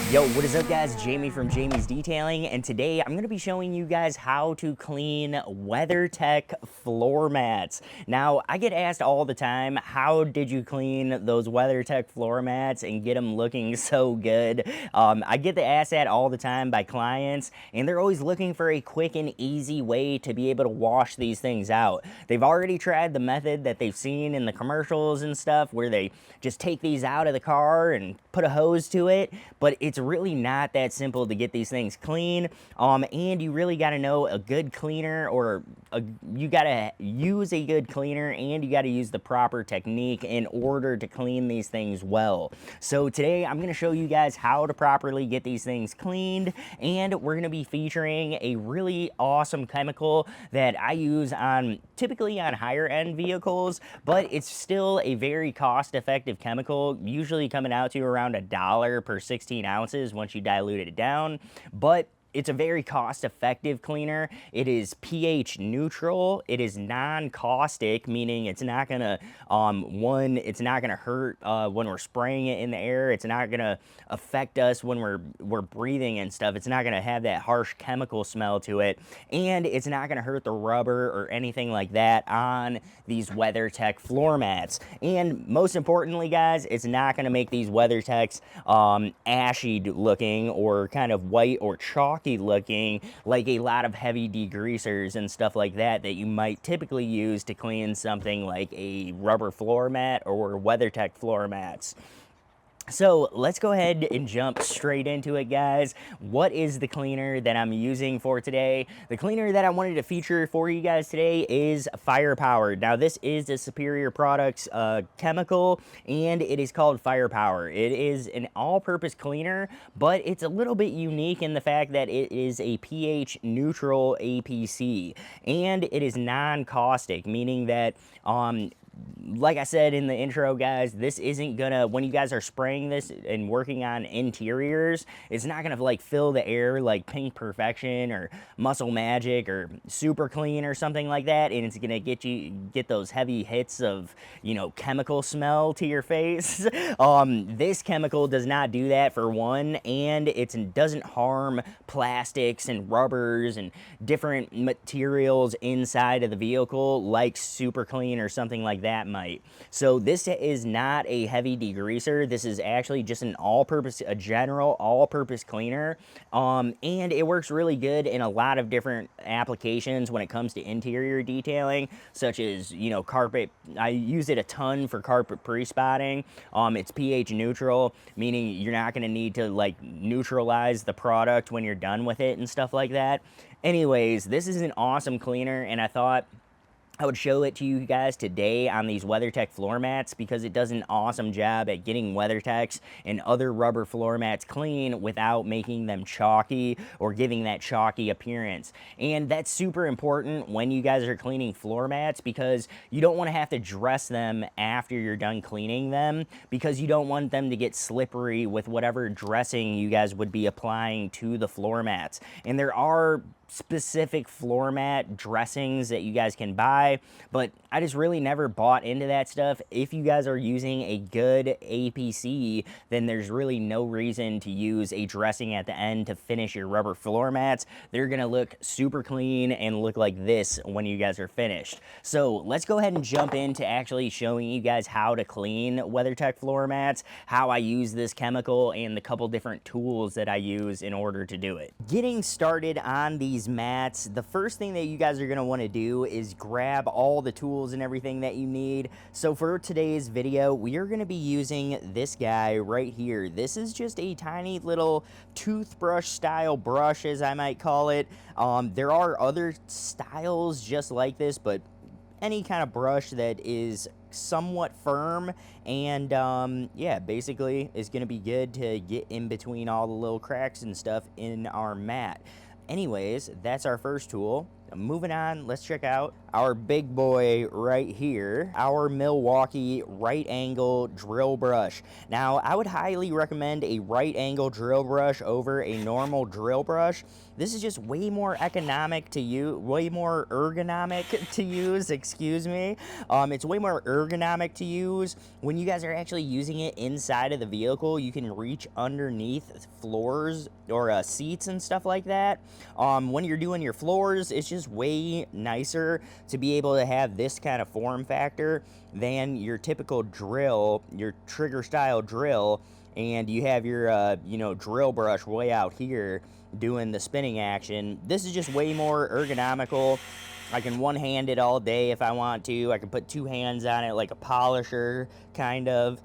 Yo, what is up guys? Jamie from Jamie's Detailing, and today I'm going to be showing you guys how to clean WeatherTech floor mats. Now, I get asked all the time, how did you clean those WeatherTech floor mats and get them looking so good? I get the asked that all the time by clients, and they're always looking for a quick and easy way to be able to wash these things out. They've already tried the method that they've seen in the commercials and stuff where they just take these out of the car and put a hose to it, but it's really not that simple to get these things clean. And you really got to know a good cleaner, or you got to use a good cleaner, and you got to use the proper technique in order to clean these things well. So today I'm going to show you guys how to properly get these things cleaned, and we're going to be featuring a really awesome chemical that I use on typically on higher end vehicles, but it's still a very cost effective chemical, usually coming out to around $1 per 16 ounces once you dilute it down. But it's a very cost-effective cleaner. It is pH neutral. It is non-caustic, meaning it's not gonna it's not gonna hurt when we're spraying it in the air. It's not gonna affect us when we're breathing and stuff. It's not gonna have that harsh chemical smell to it, and it's not gonna hurt the rubber or anything like that on these WeatherTech floor mats. And most importantly, guys, it's not gonna make these WeatherTechs ashy looking or kind of white or chalky looking like a lot of heavy degreasers and stuff like that you might typically use to clean something like a rubber floor mat or WeatherTech floor mats. So let's go ahead and jump straight into it, guys. What is the cleaner that I'm using for today? The cleaner that I wanted to feature for you guys today is Firepower. Now, this is the Superior Products chemical, and it is called Firepower. It is an all-purpose cleaner, but it's a little bit unique in the fact that it is a pH neutral APC, and it is non-caustic, meaning that like I said in the intro, guys, this isn't gonna, when you guys are spraying this and working on interiors, it's not gonna like fill the air like Pink Perfection or Muscle Magic or Super Clean or something like that, and it's gonna get those heavy hits of, you know, chemical smell to your face. This chemical does not do that, for one, and it doesn't harm plastics and rubbers and different materials inside of the vehicle like Super Clean or something like that might. So this is not a heavy degreaser. This is actually just an a general all-purpose cleaner, and it works really good in a lot of different applications when it comes to interior detailing, such as, you know, carpet. I use it a ton for carpet pre-spotting. It's pH neutral, meaning you're not going to need to like neutralize the product when you're done with it and stuff like that. Anyways, this is an awesome cleaner, and I thought I would show it to you guys today on these WeatherTech floor mats because it does an awesome job at getting WeatherTechs and other rubber floor mats clean without making them chalky or giving that chalky appearance. And that's super important when you guys are cleaning floor mats, because you don't want to have to dress them after you're done cleaning them, because you don't want them to get slippery with whatever dressing you guys would be applying to the floor mats. And there are specific floor mat dressings that you guys can buy, but I just really never bought into that stuff. If you guys are using a good APC, then there's really no reason to use a dressing at the end to finish your rubber floor mats. They're gonna look super clean and look like this when you guys are finished. So let's go ahead and jump into actually showing you guys how to clean WeatherTech floor mats, how I use this chemical, and the couple different tools that I use in order to do it. Getting started on these mats, the first thing that you guys are going to want to do is grab all the tools and everything that you need. So for today's video, we are going to be using this guy right here. This is just a tiny little toothbrush style brush, as I might call it. There are other styles just like this, but any kind of brush that is somewhat firm and yeah, basically is going to be good to get in between all the little cracks and stuff in our mat. Anyways, that's our first tool. Moving on, let's check out our big boy right here, our Milwaukee right angle drill brush. Now, I would highly recommend a right angle drill brush over a normal drill brush. This is just way more economic to use, way more ergonomic to use, excuse me. It's way more ergonomic to use. When you guys are actually using it inside of the vehicle, you can reach underneath floors or seats and stuff like that. When you're doing your floors, it's just way nicer to be able to have this kind of form factor than your typical drill, your trigger style drill, and you have your drill brush way out here doing the spinning action. This is just way more ergonomical. I can one-hand it all day if I want to. I can put two hands on it like a polisher, kind of.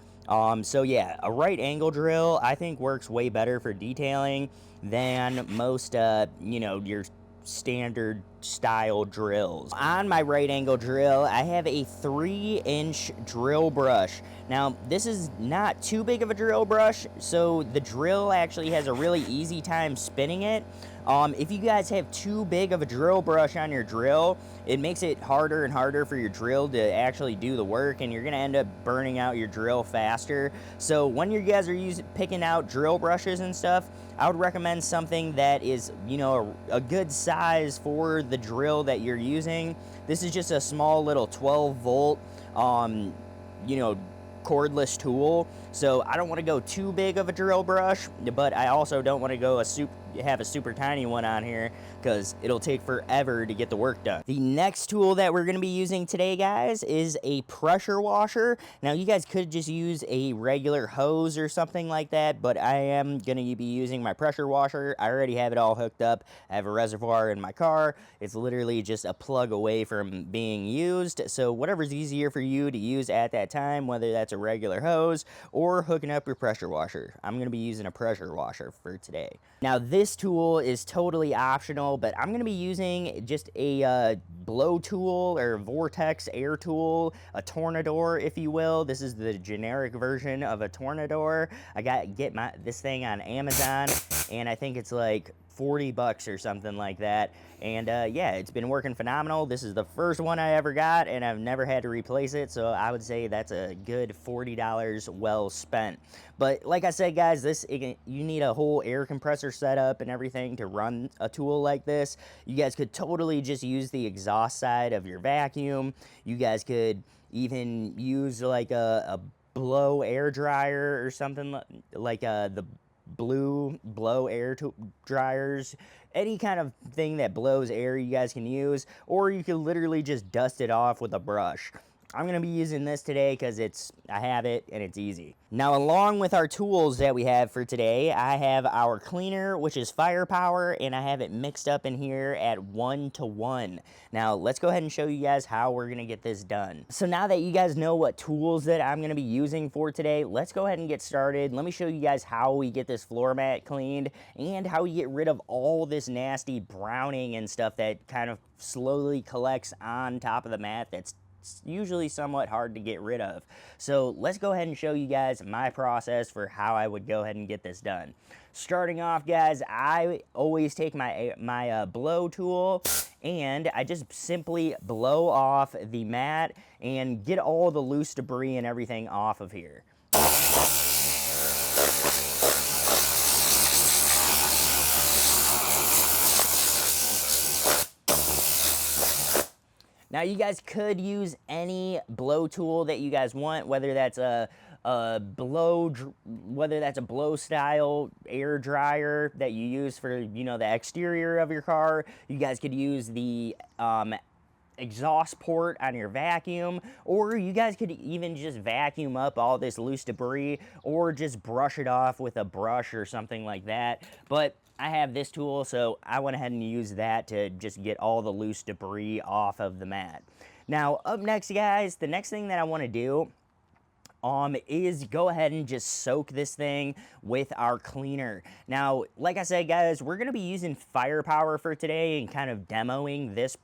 So yeah, a right angle drill I think works way better for detailing than most, your standard style drills. On my right angle drill, I have a 3-inch drill brush. Now, this is not too big of a drill brush, so the drill actually has a really easy time spinning it. If you guys have too big of a drill brush on your drill, it makes it harder and harder for your drill to actually do the work, and you're gonna end up burning out your drill faster. So when you guys are picking out drill brushes and stuff, I would recommend something that is, a good size for the drill that you're using. This is just a small little 12-volt, cordless tool. So I don't want to go too big of a drill brush, but I also don't want to go have a super tiny one on here because it'll take forever to get the work done. The next tool that we're going to be using today, guys, is a pressure washer. Now, you guys could just use a regular hose or something like that, but I am going to be using my pressure washer. I already have it all hooked up. I have a reservoir in my car. It's literally just a plug away from being used. So whatever's easier for you to use at that time, whether that's a regular hose or hooking up your pressure washer. I'm going to be using a pressure washer for today. Now, this tool is totally optional, but I'm going to be using just a blow tool or vortex air tool, a tornador, if you will. This is the generic version of a tornador. I get this thing on Amazon, and I think it's like $40 or something like that. And yeah, it's been working phenomenal. This is the first one I ever got, and I've never had to replace it, so I would say that's a good $40 well spent. But like I said, guys, you need a whole air compressor setup and everything to run a tool like this. You guys could totally just use the exhaust side of your vacuum. You guys could even use like a blow air dryer or something like the blue blow air dryers. Any kind of thing that blows air you guys can use, or you can literally just dust it off with a brush. I'm going to be using this today because I have it and it's easy. Now, along with our tools that we have for today, I have our cleaner, which is firepower, and I have it mixed up in here at 1:1. Now, let's go ahead and show you guys how we're going to get this done. So now that you guys know what tools that I'm going to be using for today, let's go ahead and get started. Let me show you guys how we get this floor mat cleaned and how we get rid of all this nasty browning and stuff that kind of slowly collects on top of the mat that's usually somewhat hard to get rid of. So let's go ahead and show you guys my process for how I would go ahead and get this done. Starting off, guys, I always take my blow tool and I just simply blow off the mat and get all the loose debris and everything off of here. Now, you guys could use any blow tool that you guys want, whether that's a blow style air dryer that you use for, the exterior of your car. You guys could use the exhaust port on your vacuum, or you guys could even just vacuum up all this loose debris or just brush it off with a brush or something like that. But I have this tool, so I went ahead and used that to just get all the loose debris off of the mat. Now, up next, guys, the next thing that I want to do is go ahead and just soak this thing with our cleaner. Now, like I said, guys, we're going to be using firepower for today and kind of demoing this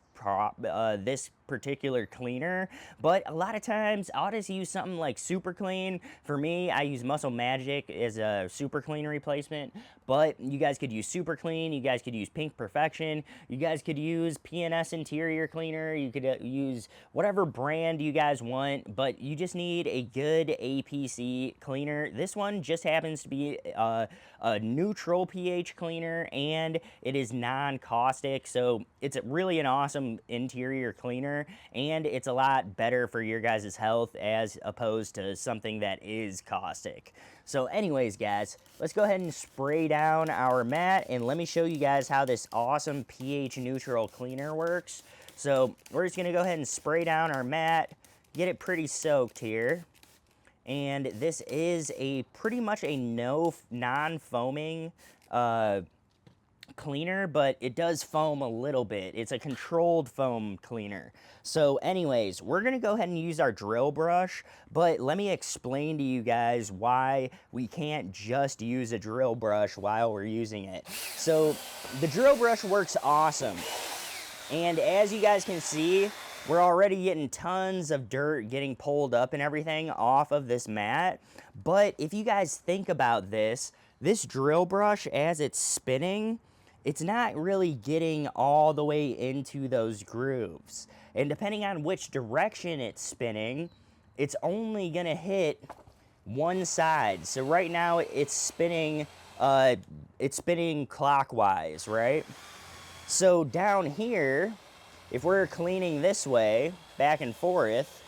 this particular cleaner, but a lot of times I'll just use something like Super Clean. For me, I use Muscle Magic as a super clean replacement, but you guys could use Super Clean, you guys could use Pink Perfection, you guys could use PNS Interior Cleaner, you could use whatever brand you guys want, but you just need a good APC cleaner. This one just happens to be a neutral pH cleaner, and it is non-caustic, so it's really an awesome interior cleaner, and it's a lot better for your guys' health as opposed to something that is caustic. So anyways, guys, let's go ahead and spray down our mat, and let me show you guys how this awesome pH neutral cleaner works. So we're just gonna go ahead and spray down our mat, get it pretty soaked here. And this is a pretty much a non-foaming cleaner, but it does foam a little bit. It's a controlled foam cleaner. So anyways, we're gonna go ahead and use our drill brush, but let me explain to you guys why we can't just use a drill brush while we're using it. So the drill brush works awesome, and as you guys can see, we're already getting tons of dirt getting pulled up and everything off of this mat. But if you guys think about this drill brush, as it's spinning, it's not really getting all the way into those grooves. And depending on which direction it's spinning, it's only gonna hit one side. So right now it's spinning clockwise, right? So down here, if we're cleaning this way, back and forth,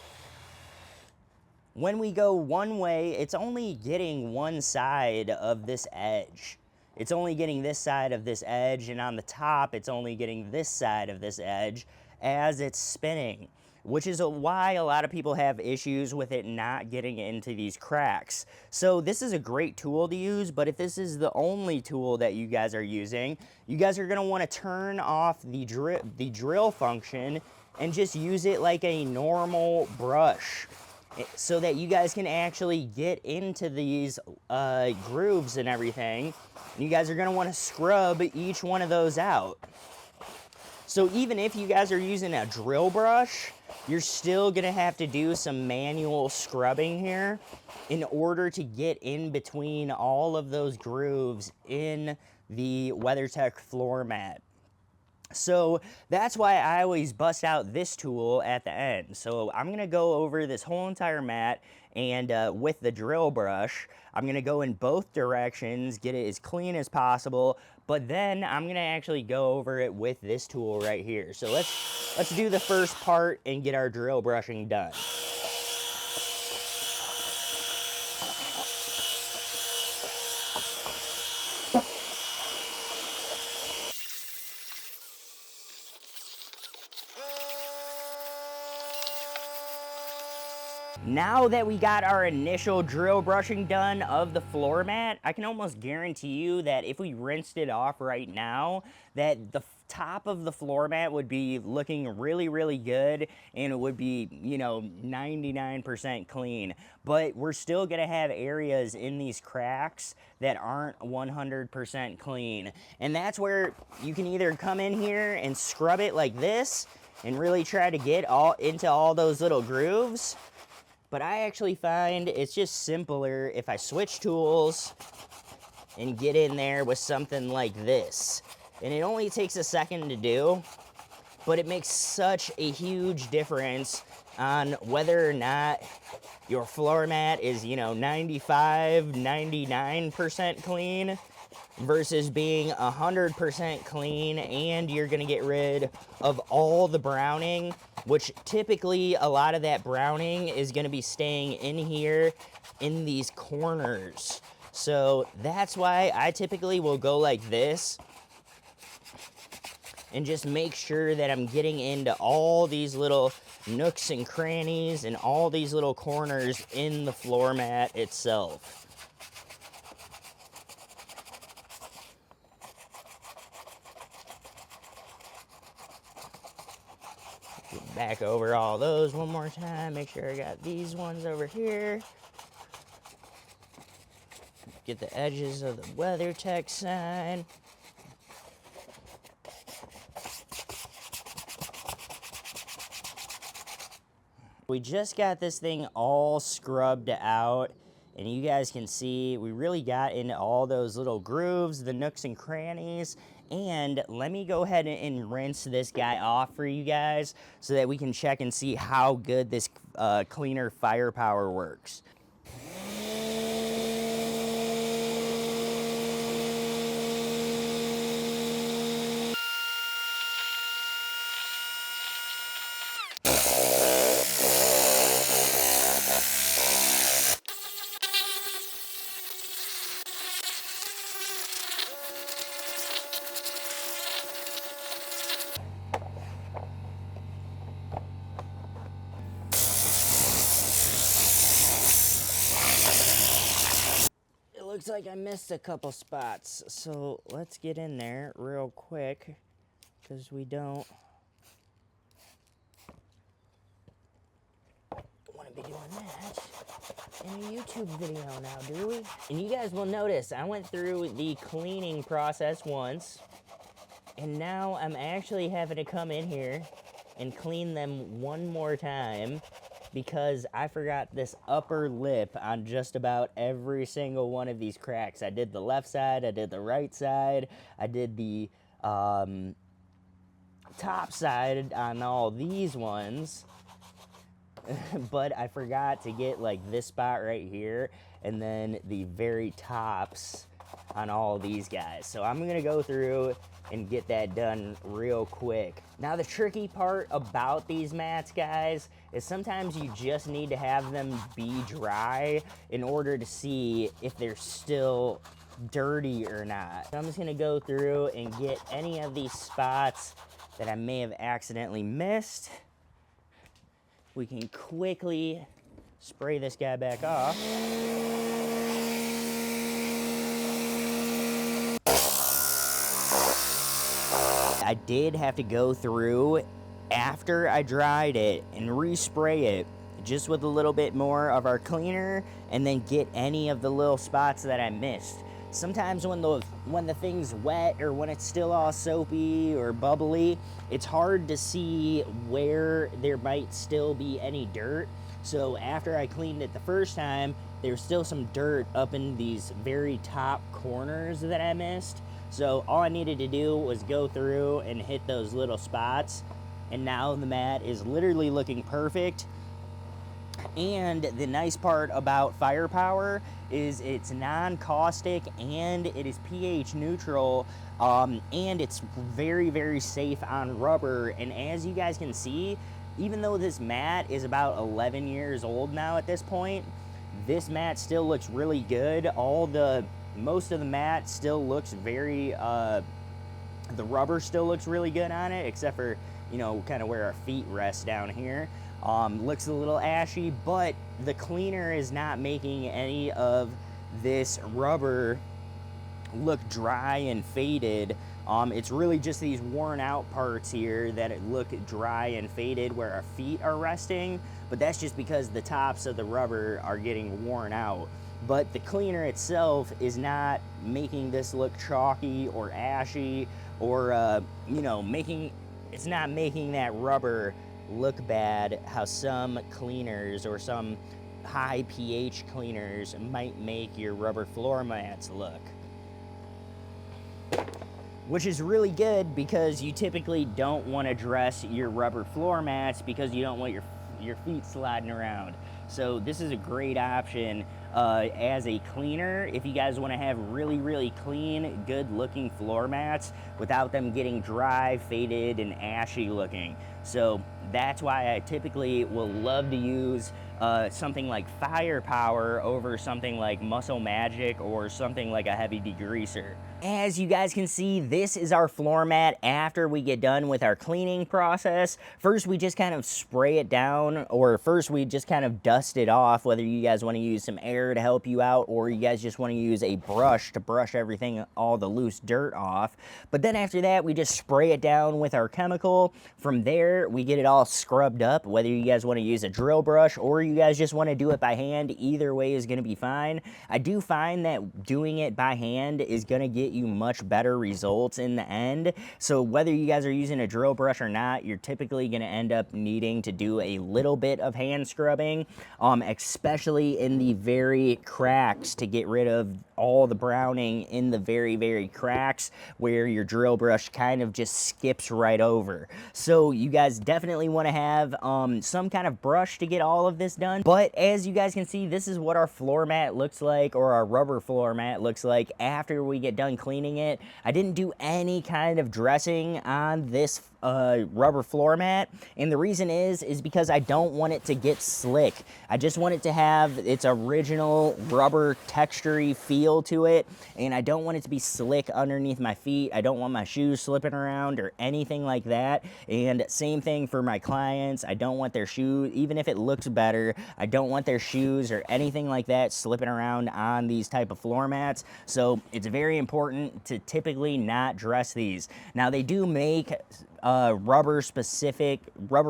when we go one way, it's only getting one side of this edge. It's only getting this side of this edge, and on the top, it's only getting this side of this edge as it's spinning, which is why a lot of people have issues with it not getting into these cracks. So this is a great tool to use, but if this is the only tool that you guys are using, you guys are gonna wanna turn off the drill function and just use it like a normal brush, so that you guys can actually get into these grooves and everything. And you guys are gonna wanna scrub each one of those out. So even if you guys are using a drill brush, you're still gonna have to do some manual scrubbing here in order to get in between all of those grooves in the WeatherTech floor mat. So that's why I always bust out this tool at the end. So I'm gonna go over this whole entire mat, and with the drill brush, I'm gonna go in both directions, get it as clean as possible, but then I'm gonna actually go over it with this tool right here. So let's do the first part and get our drill brushing done. Now that we got our initial drill brushing done of the floor mat, I can almost guarantee you that if we rinsed it off right now, that the top of the floor mat would be looking really, really good, and it would be, you know, 99% clean. But we're still gonna have areas in these cracks that aren't 100% clean. And that's where you can either come in here and scrub it like this and really try to get into all those little grooves. But I actually find it's just simpler if I switch tools and get in there with something like this. And it only takes a second to do, but it makes such a huge difference on whether or not your floor mat is, you know, 95, 99% clean versus being 100% clean, and you're gonna get rid of all the browning, which typically a lot of that browning is gonna be staying in here in these corners. So that's why I typically will go like this and just make sure that I'm getting into all these little nooks and crannies and all these little corners in the floor mat itself. Back over all those one more time, make sure I got these ones over here. Get the edges of the WeatherTech sign. We just got this thing all scrubbed out, and you guys can see we really got into all those little grooves, the nooks and crannies. And let me go ahead and rinse this guy off for you guys so that we can check and see how good this cleaner firepower works. Looks like I missed a couple spots, so let's get in there real quick, because we don't want to be doing that in a YouTube video now, do we? And you guys will notice I went through the cleaning process once, and now I'm actually having to come in here and clean them one more time, because I forgot this upper lip on just about every single one of these cracks. I did the left side, I did the right side, I did the top side on all these ones, but I forgot to get like this spot right here, and then the very tops on all these guys. So I'm gonna go through and get that done real quick. Now the tricky part about these mats, guys, is sometimes you just need to have them be dry in order to see if they're still dirty or not. So I'm just gonna go through and get any of these spots that I may have accidentally missed. We can quickly spray this guy back off. I did have to go through after I dried it and respray it just with a little bit more of our cleaner, and then get any of the little spots that I missed. Sometimes when the thing's wet or when it's still all soapy or bubbly, it's hard to see where there might still be any dirt. So after I cleaned it the first time, there's still some dirt up in these very top corners that I missed. So all I needed to do was go through and hit those little spots, and now the mat is literally looking perfect. And the nice part about firepower is it's non-caustic and it is pH neutral, and it's very, very safe on rubber. And as you guys can see, even though this mat is about 11 years old now at this point, this mat still looks really good. Most of the mat still looks very, the rubber still looks really good on it, except for, you know, kind of where our feet rest down here. Looks a little ashy, but the cleaner is not making any of this rubber look dry and faded. It's really just these worn out parts here that look dry and faded where our feet are resting, but that's just because the tops of the rubber are getting worn out. But the cleaner itself is not making this look chalky or ashy, or you know, it's not making that rubber look bad how some cleaners or some high pH cleaners might make your rubber floor mats look. Which is really good, because you typically don't want to dress your rubber floor mats because you don't want your feet sliding around. So this is a great option as a cleaner if you guys want to have really, really clean, good looking floor mats without them getting dry, faded, and ashy looking. So that's why I typically will love to use something like firepower over something like Muscle Magic or something like a heavy degreaser. As you guys can see, this is our floor mat after we get done with our cleaning process. First, we just kind of spray it down, or first we just kind of dust it off, whether you guys want to use some air there to help you out, or you guys just want to use a brush to brush everything, all the loose dirt off. But then after that, we just spray it down with our chemical. From there, we get it all scrubbed up, whether you guys want to use a drill brush or you guys just want to do it by hand. Either way is going to be fine. I do find that doing it by hand is going to get you much better results in the end. So whether you guys are using a drill brush or not, you're typically going to end up needing to do a little bit of hand scrubbing, especially in the very cracks, to get rid of all the browning in the very cracks where your drill brush kind of just skips right over. So you guys definitely want to have some kind of brush to get all of this done. But as you guys can see, this is what our floor mat looks like, or our rubber floor mat looks like after we get done cleaning it. I didn't do any kind of dressing on this rubber floor mat, and the reason is because I don't want it to get slick. I just want it to have its original rubber textury feel to it, and I don't want it to be slick underneath my feet. I don't want my shoes slipping around or anything like that. And same thing for my clients. I don't want their shoes, even if it looks better, I don't want their shoes or anything like that slipping around on these type of floor mats. So it's very important to typically not dress these. Now they do make rubber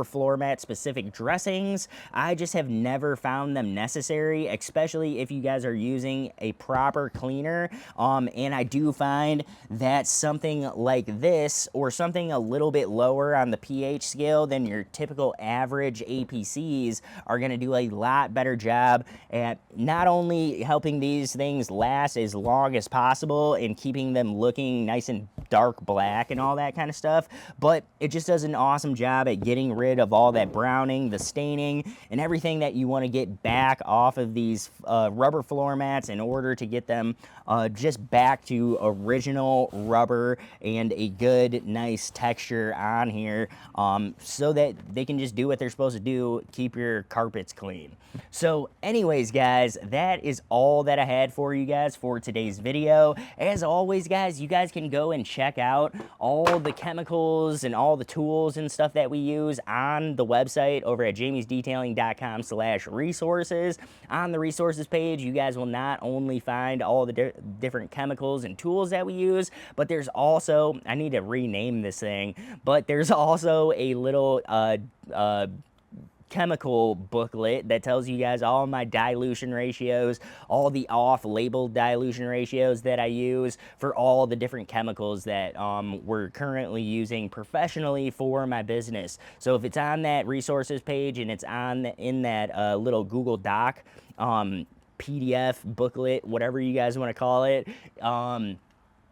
floor mat specific dressings. I just have never found them necessary, especially if you guys are using a proper cleaner. And I do find that something like this, or something a little bit lower on the pH scale than your typical average APCs, are going to do a lot better job at not only helping these things last as long as possible and keeping them looking nice and dark black and all that kind of stuff, but it just does an awesome job at getting rid of all that browning, the staining, and everything that you want to get back off of these rubber floor mats in order to get them just back to original rubber and a good, nice texture on here, so that they can just do what they're supposed to do, keep your carpets clean. So anyways, guys, that is all that I had for you guys for today's video. As always, guys, you guys can go and check out all the chemicals and all the tools and stuff that we use on the website over at jamiesdetailing.com/resources. On the resources page, you guys will not only find all the different chemicals and tools that we use, but there's also, I need to rename this thing, but there's also a little chemical booklet that tells you guys all my dilution ratios, all the off-labeled dilution ratios that I use for all the different chemicals that we're currently using professionally for my business. So if it's on that resources page and it's in that little Google Doc PDF booklet, whatever you guys want to call it,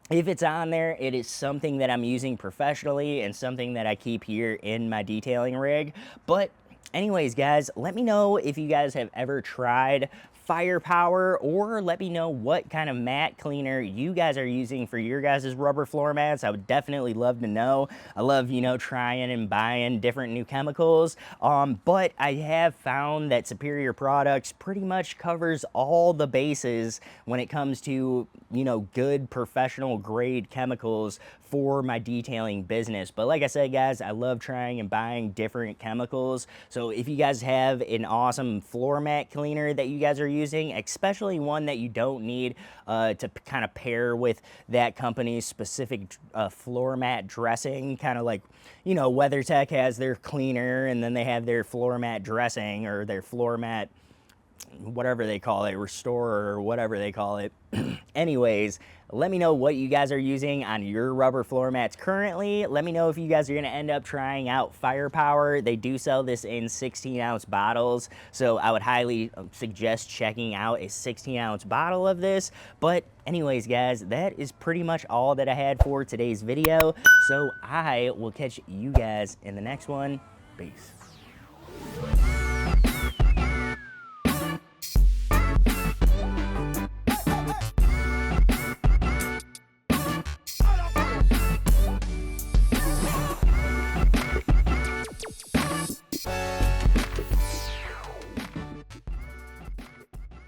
if it's on there, it is something that I'm using professionally and something that I keep here in my detailing rig. But anyways, guys, let me know if you guys have ever tried Firepower, or let me know what kind of mat cleaner you guys are using for your guys' rubber floor mats. I would definitely love to know. I love, you know, trying and buying different new chemicals, but I have found that Superior Products pretty much covers all the bases when it comes to, you know, good professional grade chemicals for my detailing business. But like I said, guys, I love trying and buying different chemicals. So if you guys have an awesome floor mat cleaner that you guys are using, especially one that you don't need to kind of pair with that company's specific floor mat dressing, kind of like, you know, WeatherTech has their cleaner and then they have their floor mat dressing, or their floor mat, whatever they call it, restorer, or whatever they call it. Anyways, let me know what you guys are using on your rubber floor mats currently. Let me know if you guys are going to end up trying out Firepower. They do sell this in 16-ounce bottles, so I would highly suggest checking out a 16-ounce bottle of this. But anyways, guys, that is pretty much all that I had for today's video, so I will catch you guys in the next one. Peace.